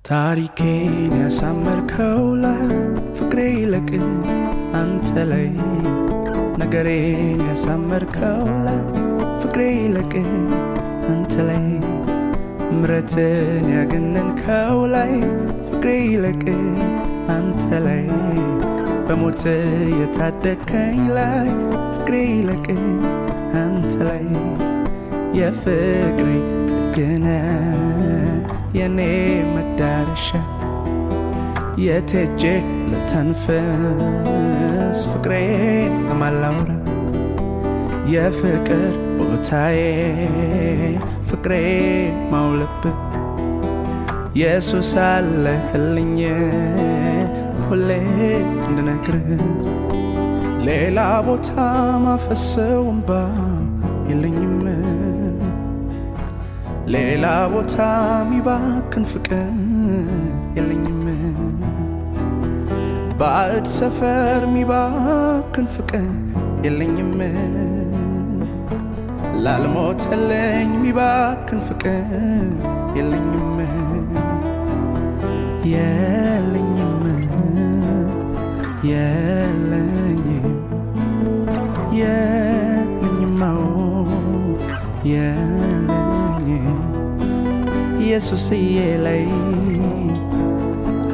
ታሪኬን ያሳመርከው ላይ ፍቅሬ ይለቅ አንተ ላይ ነገሬን ያሳመርከው ላይ ፍቅሬ ይለቅ አንተ ላይ ምረትን ያገነንከው ላይ ፍቅሬ ይለቅ አንተ ላይ በሞት የታደከኝ ላይ ፍቅሬ ይለቅ አንተ ላይ የፍቅሬ ጥግነ የኔ መዳረሻ የቴጄ ለተንፈስ ፍቅሬን በማላውራ የፍቅር ቦታዬ ፍቅሬን ማውለብ ኢየሱስ አለህልኝ ሁሌ እንድነግርህ ሌላ ቦታ ማፈሰው እንባ የለኝም ሌላ ቦታ ሚባክን ፍቅር የለኝም ባዕድ ሰፈር ሚባክን ፍቅር የለኝም ላልሞተልኝ ሚባክን ፍቅር የለኝም የለኝም የለኝም የለኝም ኢየሱስዬ ላይ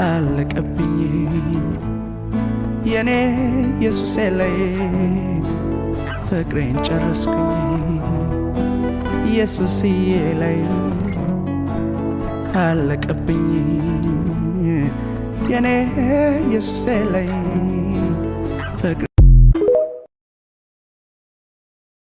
አለቀብኝ የኔ ኢየሱሴ ላይ ፍቅሬን ጨረስኩኝ ኢየሱስዬ ላይ አለቀብኝ የኔ ኢየሱሴ ላይ